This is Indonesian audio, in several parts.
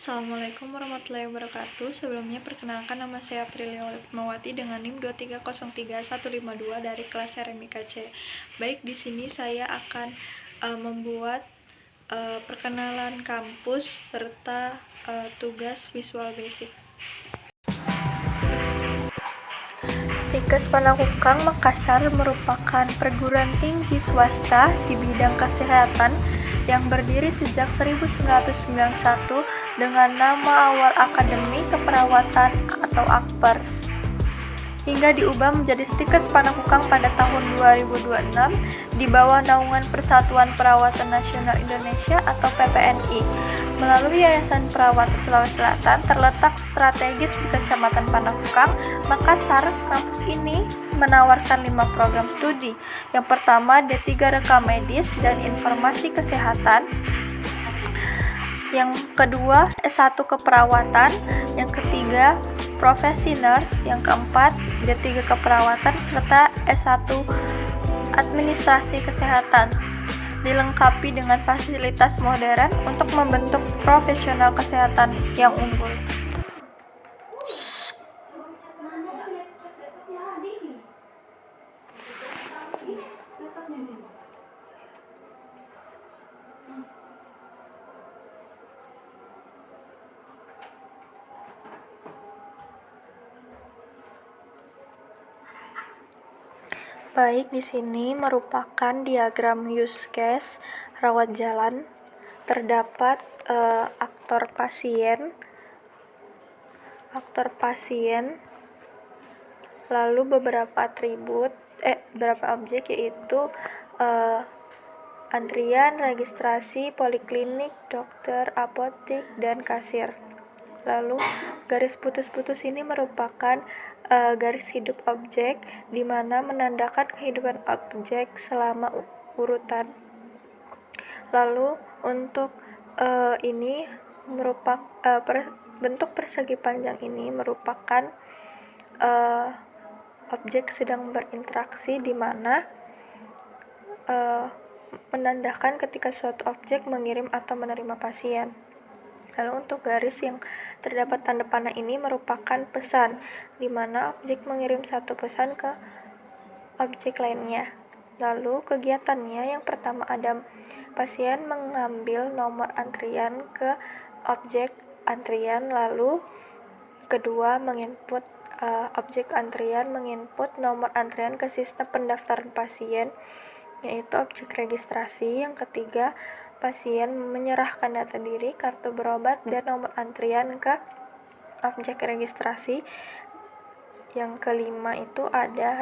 Assalamualaikum warahmatullahi wabarakatuh. Sebelumnya perkenalkan, nama saya Aprilia Mawati dengan NIM 2303152 dari kelas RMIK C. Baik, di sini saya akan membuat perkenalan kampus serta tugas Visual Basic. Stikes Panakukang Makassar merupakan perguruan tinggi swasta di bidang kesehatan yang berdiri sejak 1991 dengan nama awal Akademi Keperawatan atau Akper, hingga diubah menjadi Stikes Panakukang pada tahun 2026 di bawah naungan Persatuan Perawatan Nasional Indonesia atau PPNI. Melalui Yayasan Perawatan Sulawesi Selatan terletak strategis di Kecamatan Panakukang, Makassar, kampus ini menawarkan 5 program studi. Yang pertama, D3 Rekam Medis dan Informasi Kesehatan. Yang kedua, S1 Keperawatan. Yang ketiga, Profesi Nurse. Yang keempat, D3 Keperawatan serta S1 Administrasi Kesehatan. Dilengkapi dengan fasilitas modern untuk membentuk profesional kesehatan yang unggul. Baik, di sini merupakan diagram use case rawat jalan. Terdapat aktor pasien, lalu beberapa objek yaitu antrian, registrasi, poliklinik, dokter, apotik, dan kasir. Lalu garis putus-putus ini merupakan garis hidup objek, di mana menandakan kehidupan objek selama urutan. Lalu untuk ini merupakan bentuk persegi panjang ini merupakan objek sedang berinteraksi, di mana menandakan ketika suatu objek mengirim atau menerima pasien. Lalu untuk garis yang terdapat tanda panah ini merupakan pesan, di mana objek mengirim satu pesan ke objek lainnya. Lalu kegiatannya yang pertama ada pasien mengambil nomor antrian ke objek antrian, lalu kedua menginput objek antrian menginput nomor antrian ke sistem pendaftaran pasien, yaitu objek registrasi. Yang ketiga, pasien menyerahkan data diri, kartu berobat, dan nomor antrian ke objek registrasi. Yang kelima itu ada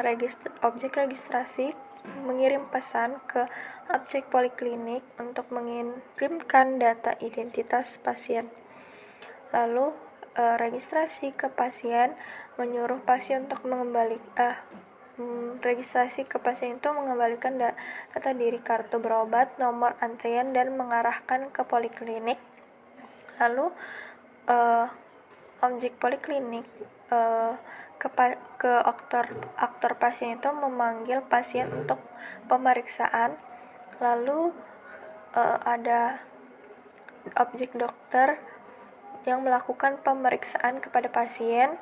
objek registrasi mengirim pesan ke objek poliklinik untuk mengirimkan data identitas pasien. Lalu registrasi ke pasien menyuruh pasien untuk registrasi ke pasien itu mengembalikan data diri, kartu berobat, nomor antrian, dan mengarahkan ke poliklinik. Lalu objek poliklinik ke aktor pasien itu memanggil pasien untuk pemeriksaan. Lalu ada objek dokter yang melakukan pemeriksaan kepada pasien.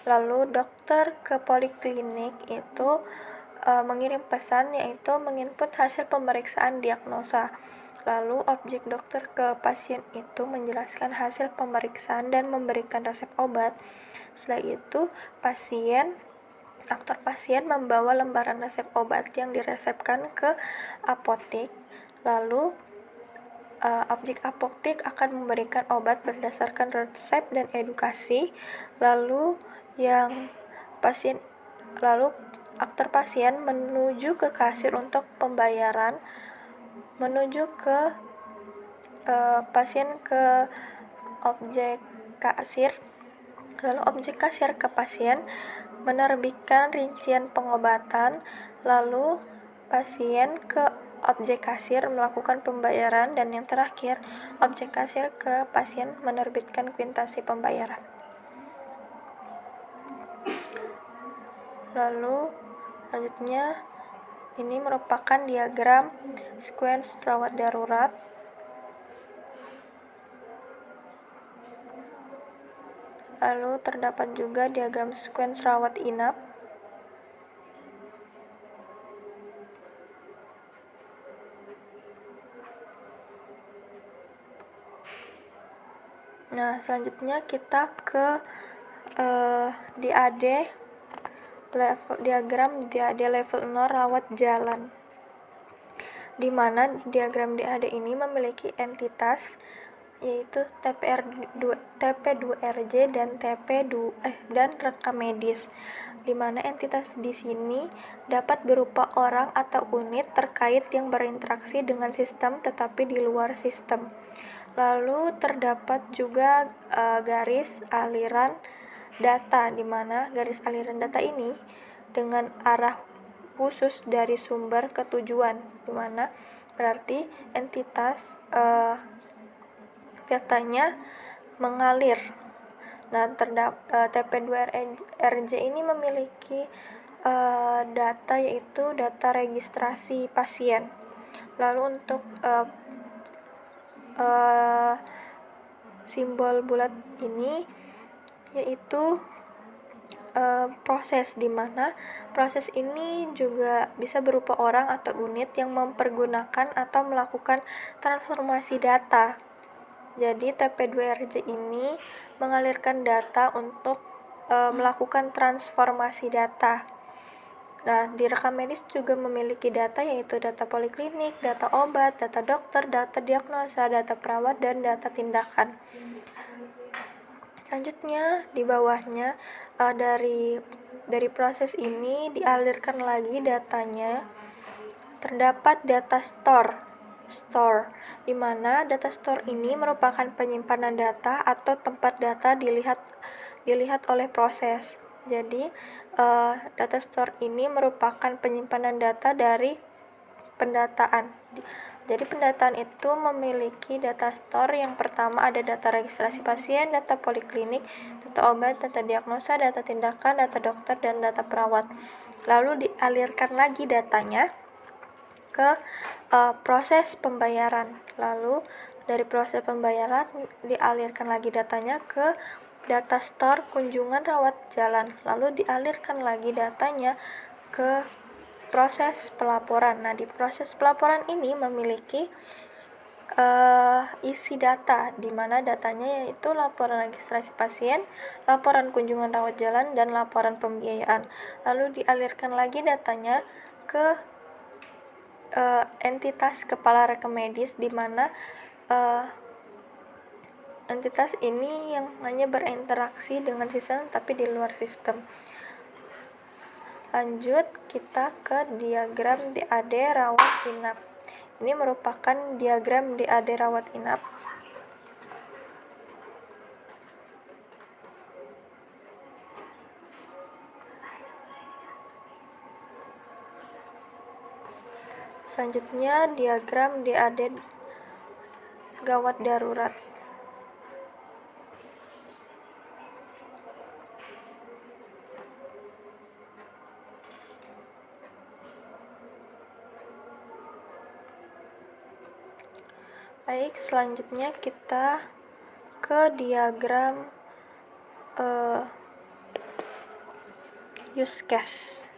Lalu dokter ke poliklinik itu mengirim pesan, yaitu menginput hasil pemeriksaan diagnosa. Lalu objek dokter ke pasien itu menjelaskan hasil pemeriksaan dan memberikan resep obat. Setelah itu aktor pasien membawa lembaran resep obat yang diresepkan ke apotik. Lalu objek apotik akan memberikan obat berdasarkan resep dan edukasi. Lalu aktor pasien menuju ke kasir untuk pembayaran, menuju ke pasien ke objek kasir. Lalu objek kasir ke pasien menerbitkan rincian pengobatan. Lalu pasien ke objek kasir melakukan pembayaran, dan yang terakhir objek kasir ke pasien menerbitkan kuitansi pembayaran. Lalu selanjutnya ini merupakan diagram sequence rawat darurat. Lalu terdapat juga diagram sequence rawat inap. Nah, selanjutnya kita ke DAD diagram DAD level 0 rawat jalan, di mana diagram DAD ini memiliki entitas yaitu TP2RJ dan dan rekam medis, di mana entitas di sini dapat berupa orang atau unit terkait yang berinteraksi dengan sistem tetapi di luar sistem. Lalu terdapat juga garis aliran data, di mana garis aliran data ini dengan arah khusus dari sumber ke tujuan, di mana berarti entitas datanya mengalir. Nah, TP2RJ ini memiliki data yaitu data registrasi pasien. Lalu untuk simbol bulat ini yaitu proses, di mana proses ini juga bisa berupa orang atau unit yang mempergunakan atau melakukan transformasi data. Jadi TP2RJ ini mengalirkan data untuk melakukan transformasi data. Nah, di rekam medis juga memiliki data yaitu data poliklinik, data obat, data dokter, data diagnosa, data perawat, dan data tindakan. Selanjutnya di bawahnya dari proses ini dialirkan lagi datanya. Terdapat data store, di mana data store ini merupakan penyimpanan data atau tempat data dilihat oleh proses. Jadi data store ini merupakan penyimpanan data dari pendataan. Jadi pendataan itu memiliki data store. Yang pertama ada data registrasi pasien, data poliklinik, data obat, data diagnosa, data tindakan, data dokter, dan data perawat. Lalu dialirkan lagi datanya ke proses pembayaran. Lalu dari proses pembayaran dialirkan lagi datanya ke data store kunjungan rawat jalan. Lalu dialirkan lagi datanya ke proses pelaporan. Nah, di proses pelaporan ini memiliki isi data, di mana datanya yaitu laporan registrasi pasien, laporan kunjungan rawat jalan, dan laporan pembiayaan. Lalu dialirkan lagi datanya ke entitas kepala rekam medis, di mana entitas ini yang hanya berinteraksi dengan sistem tapi di luar sistem. Lanjut kita ke diagram DAD rawat inap. Ini merupakan diagram DAD rawat inap. Selanjutnya diagram DAD gawat darurat. Baik, selanjutnya kita ke diagram use case.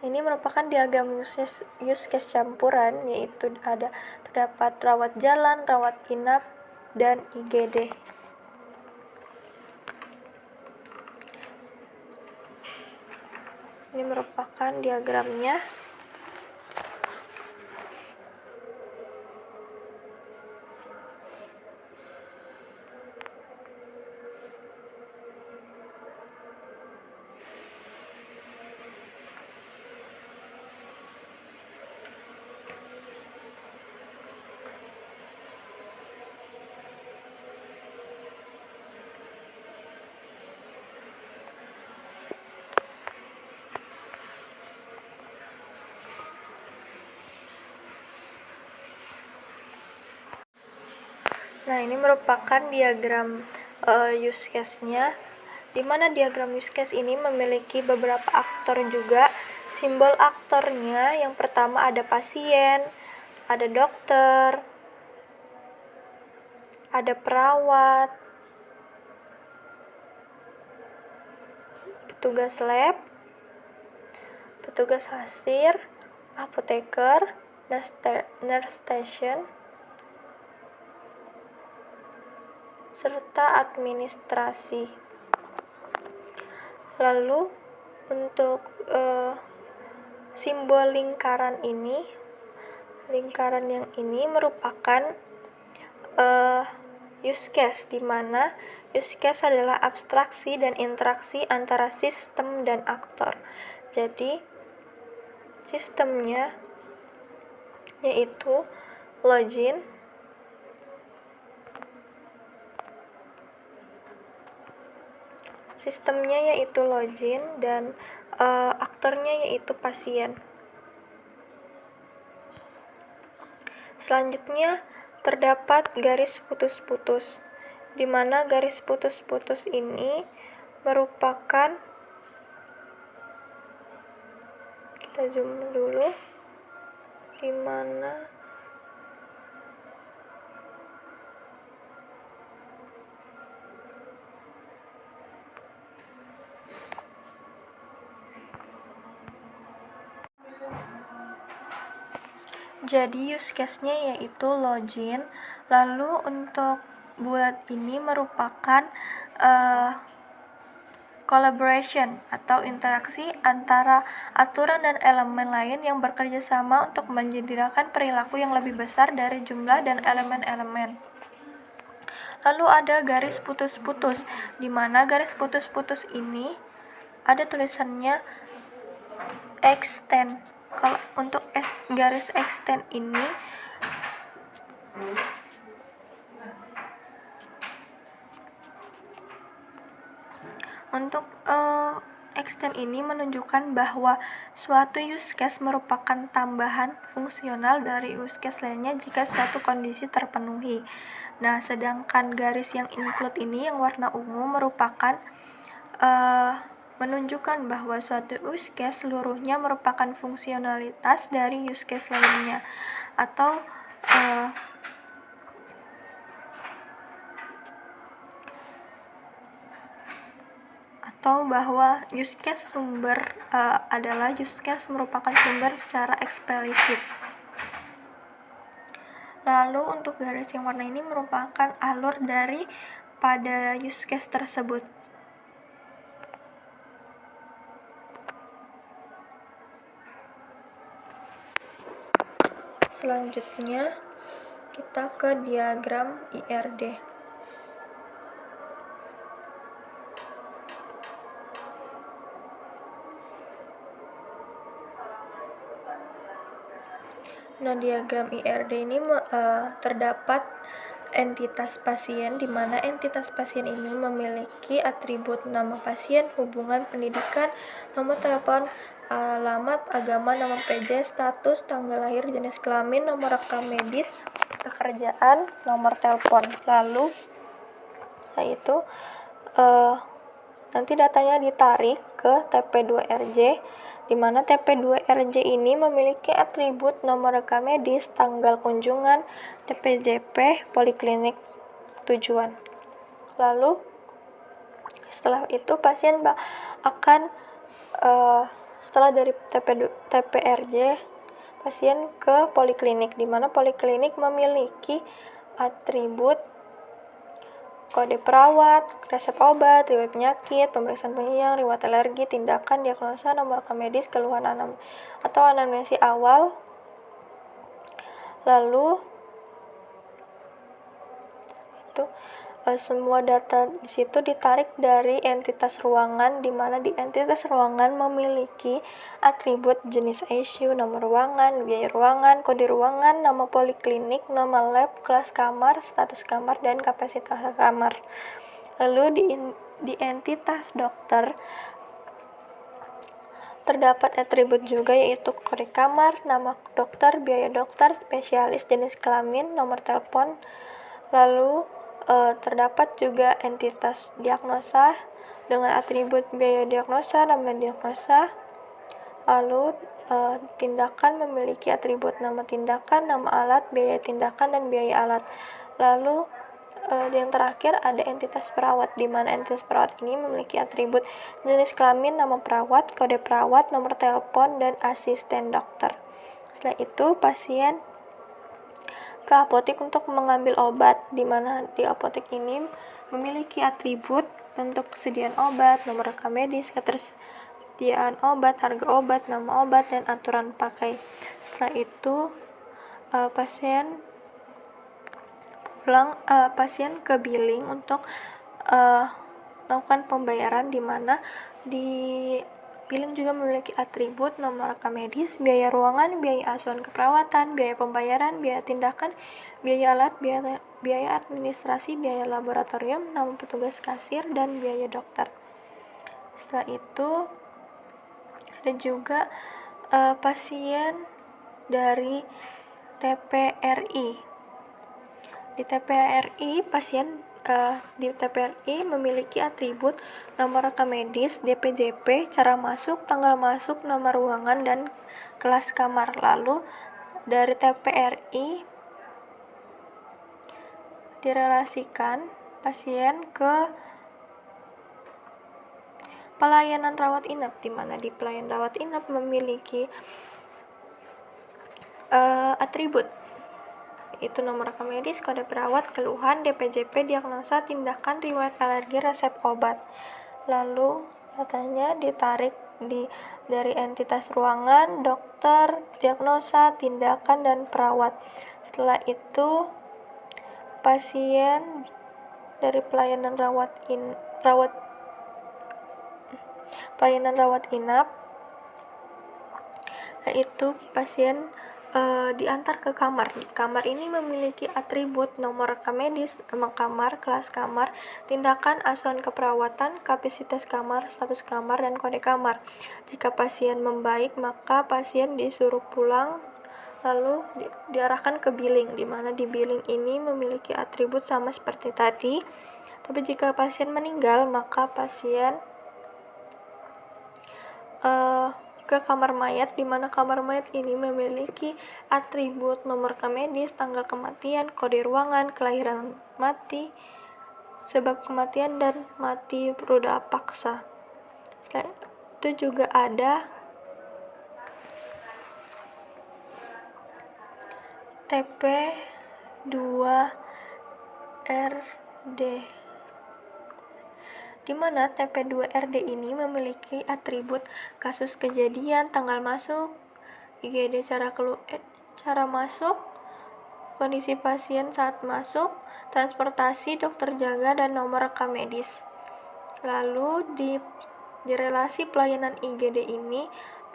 Ini merupakan diagram use case campuran, yaitu terdapat rawat jalan, rawat inap, dan IGD. Ini merupakan diagramnya. Nah, ini merupakan diagram use case-nya, di mana diagram use case ini memiliki beberapa aktor juga. Simbol aktornya yang pertama ada pasien, ada dokter, ada perawat, petugas lab, petugas kasir, apoteker, nurse station, serta administrasi. Lalu untuk simbol lingkaran yang ini merupakan use case, di mana use case adalah abstraksi dan interaksi antara sistem dan aktor. Jadi sistemnya yaitu login, dan aktornya yaitu pasien. Selanjutnya terdapat garis putus-putus, di mana garis putus-putus ini merupakan, kita zoom dulu, di mana jadi use case-nya yaitu login. Lalu untuk buat ini merupakan collaboration atau interaksi antara aturan dan elemen lain yang bekerja sama untuk menyediakan perilaku yang lebih besar dari jumlah dan elemen-elemen. Lalu ada garis putus-putus, di mana garis putus-putus ini ada tulisannya extend. Kalau untuk garis extend ini menunjukkan bahwa suatu use case merupakan tambahan fungsional dari use case lainnya jika suatu kondisi terpenuhi. Nah, sedangkan garis yang include ini yang warna ungu merupakan menunjukkan bahwa suatu use case seluruhnya merupakan fungsionalitas dari use case lainnya, atau bahwa use case adalah use case merupakan sumber secara eksplisit. Lalu untuk garis yang warna ini merupakan alur dari pada use case tersebut. Selanjutnya kita ke diagram IRD. Nah, diagram IRD ini terdapat entitas pasien, di mana entitas pasien ini memiliki atribut nama pasien, hubungan pendidikan, nomor telepon, alamat, agama, nama PJ, status, tanggal lahir, jenis kelamin, nomor rekam medis, pekerjaan, nomor telepon. Lalu yaitu nanti datanya ditarik ke TP2RJ, di mana TP2RJ ini memiliki atribut nomor rekam medis, tanggal kunjungan, DPJP, poliklinik tujuan. Lalu setelah itu pasien akan setelah dari TPRJ pasien ke poliklinik, di mana poliklinik memiliki atribut kode perawat, resep obat, riwayat penyakit, pemeriksaan penunjang, riwayat alergi, tindakan, diagnosa, nomor rekam medis, keluhan atau anamnesi awal. Lalu itu semua data di situ ditarik dari entitas ruangan, di mana di entitas ruangan memiliki atribut jenis ICU, nomor ruangan, biaya ruangan, kode ruangan, nama poliklinik, nama lab, kelas kamar, status kamar, dan kapasitas kamar. Lalu di entitas dokter terdapat atribut juga, yaitu kode kamar, nama dokter, biaya dokter, spesialis, jenis kelamin, nomor telepon. Lalu terdapat juga entitas diagnosa dengan atribut biaya diagnosa, nama diagnosa. Lalu tindakan memiliki atribut nama tindakan, nama alat, biaya tindakan, dan biaya alat. Lalu Yang terakhir ada entitas perawat, di mana entitas perawat ini memiliki atribut jenis kelamin, nama perawat, kode perawat, nomor telepon, dan asisten dokter. Setelah itu pasien ke apotek untuk mengambil obat, di mana di apotek ini memiliki atribut untuk kesediaan obat, nomor rekam medis, ketersediaan obat, harga obat, nama obat, dan aturan pakai. Setelah itu pasien ke billing untuk melakukan pembayaran, di mana di billing juga memiliki atribut nomor rekam medis, biaya ruangan, biaya asuhan keperawatan, biaya pembayaran, biaya tindakan, biaya alat, biaya administrasi, biaya laboratorium, nama petugas kasir, dan biaya dokter. Setelah itu ada juga pasien dari TPRI. Di TPRI memiliki atribut nomor rekam medis, DPJP, cara masuk, tanggal masuk, nomor ruangan, dan kelas kamar. Lalu dari TPRI direlasikan pasien ke pelayanan rawat inap, di mana di pelayanan rawat inap memiliki atribut, itu nomor rekam medis, kode perawat, keluhan, DPJP, diagnosa, tindakan, riwayat alergi, resep obat. Lalu datanya ditarik dari entitas ruangan, dokter, diagnosa, tindakan, dan perawat. Setelah itu pasien dari pelayanan rawat inap, yaitu pasien diantar ke kamar. Di kamar ini memiliki atribut nomor rekam medis, nama kamar, kelas kamar, tindakan, asuhan keperawatan, kapasitas kamar, status kamar, dan kode kamar. Jika pasien membaik, maka pasien disuruh pulang, lalu diarahkan ke billing, di mana di billing ini memiliki atribut sama seperti tadi. Tapi jika pasien meninggal, maka pasien ke kamar mayat, di mana kamar mayat ini memiliki atribut nomor rekam medis, tanggal kematian, kode ruangan, kelahiran mati, sebab kematian, dan mati roda paksa. Selain itu juga ada TP2RD, di mana TP2RD ini memiliki atribut kasus kejadian, tanggal masuk, IGD, cara masuk, kondisi pasien saat masuk, transportasi, dokter jaga, dan nomor rekam medis. Lalu di relasi pelayanan IGD ini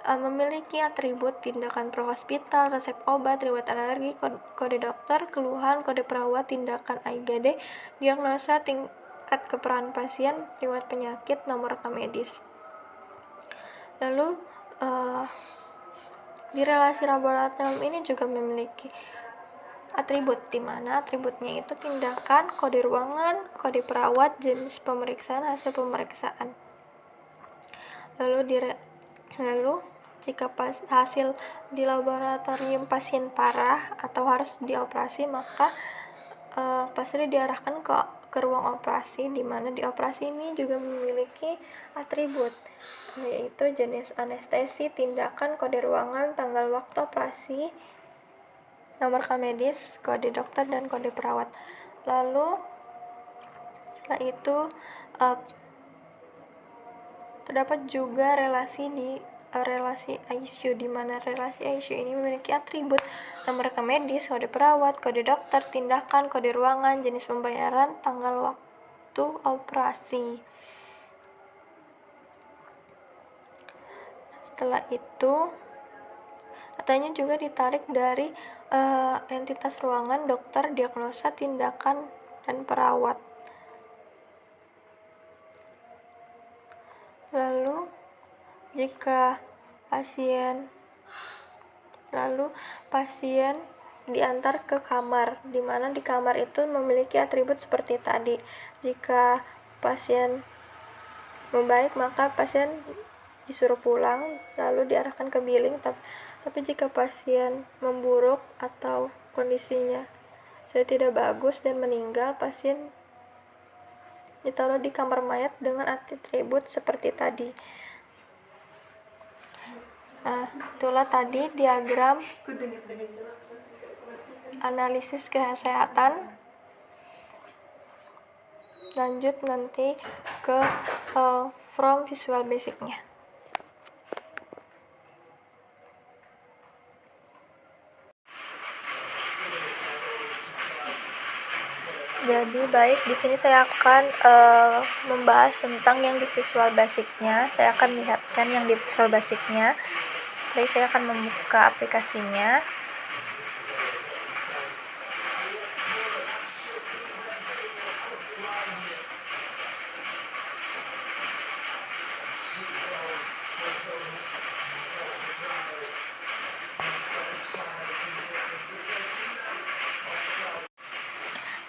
memiliki atribut tindakan pro-hospital, resep obat, riwayat alergi, kode dokter, keluhan, kode perawat, tindakan IGD, diagnosa, tingkat keparahan pasien, riwayat penyakit, nomor rekam medis. Lalu di relasi laboratorium ini juga memiliki atribut, di mana atributnya itu tindakan, kode ruangan, kode perawat, jenis pemeriksaan, hasil pemeriksaan. Lalu jika hasil di laboratorium pasien parah atau harus dioperasi, maka pasien diarahkan ke ruang operasi, di mana di operasi ini juga memiliki atribut, yaitu jenis anestesi, tindakan, kode ruangan, tanggal waktu operasi, nomor rekam medis, kode dokter, dan kode perawat. Lalu setelah itu terdapat juga relasi ICU, di mana relasi ICU ini memiliki atribut nomor rekam medis, kode perawat, kode dokter, tindakan, kode ruangan, jenis pembayaran, tanggal waktu operasi. Setelah itu datanya juga ditarik dari entitas ruangan, dokter, diagnosa, tindakan, dan perawat. Lalu jika pasien diantar ke kamar, di mana di kamar itu memiliki atribut seperti tadi. Jika pasien membaik, maka pasien disuruh pulang, lalu diarahkan ke billing. Tapi jika pasien memburuk atau kondisinya sudah tidak bagus dan meninggal, pasien ditaruh di kamar mayat dengan atribut seperti tadi. Nah, itulah tadi diagram analisis kesehatan. Lanjut nanti ke from visual basicnya. Jadi baik, di sini saya akan membahas tentang yang di visual basicnya. Saya akan lihatkan yang di visual basicnya. Baik, saya akan membuka aplikasinya.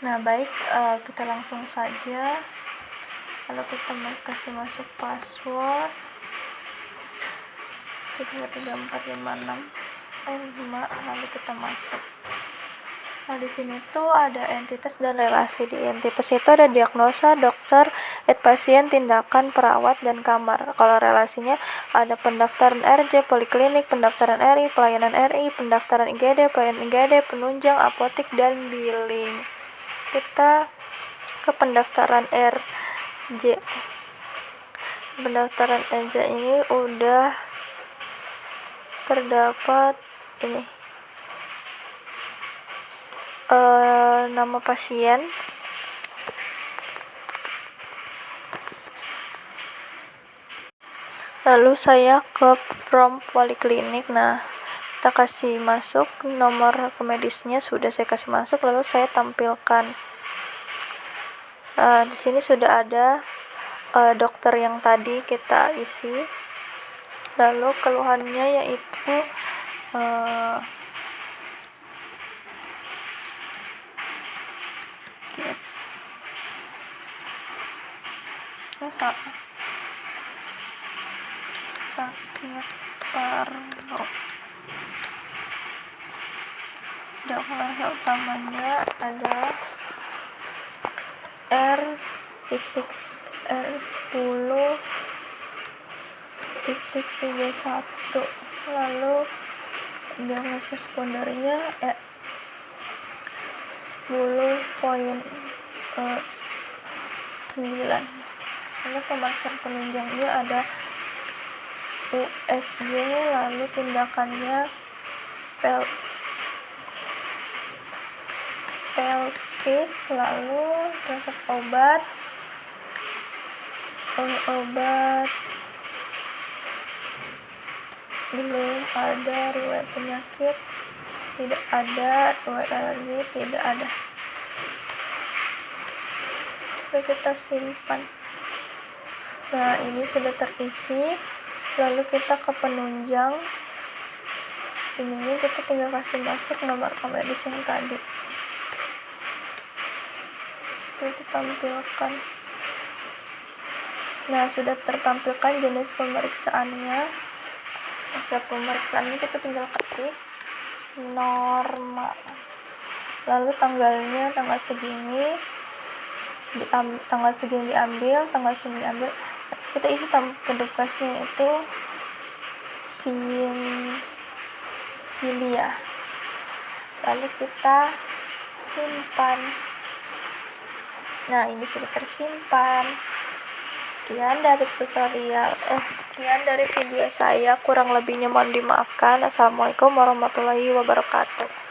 Nah baik, kita langsung saja. Kalau kita mau kasih masuk password 3456 lalu kita masuk. Nah di sini tuh ada entitas dan relasi. Di entitas itu ada diagnosa, dokter, pasien, tindakan, perawat, dan kamar. Kalau relasinya ada pendaftaran RJ, poliklinik, pendaftaran RI, pelayanan RI, pendaftaran IGD, pelayanan IGD, penunjang, apotik, dan billing. Kita ke pendaftaran RJ. Pendaftaran RJ ini udah terdapat ini nama pasien, lalu saya ke from poliklinik. Nah kita kasih masuk nomor medisnya, sudah saya kasih masuk, lalu saya tampilkan. Di sini sudah ada dokter yang tadi kita isi, lalu keluhannya yaitu sakit paru. Diagnosa utamanya adalah R10.31. lalu diagnosa sekundernya 10.9. lalu pemeriksaan penunjangnya ada USG, lalu tindakannya pelvis, lalu resep obat belum ada riwayat penyakit, tidak ada riwayat alergi, tidak ada. Coba kita simpan. Nah ini sudah terisi, lalu kita ke penunjang. Ini kita tinggal kasih masuk nomor medis yang tadi. Itu ditampilkan. Nah sudah tertampilkan jenis pemeriksaannya. Hasil pemeriksaannya kita tinggal ketik normal, lalu tanggalnya tanggal segini diambil, tanggal segini diambil. Kita isi pedukasnya itu silia, lalu kita simpan. Nah ini sudah tersimpan. Sekian dari video saya, kurang lebihnya mohon dimaafkan. Assalamualaikum warahmatullahi wabarakatuh.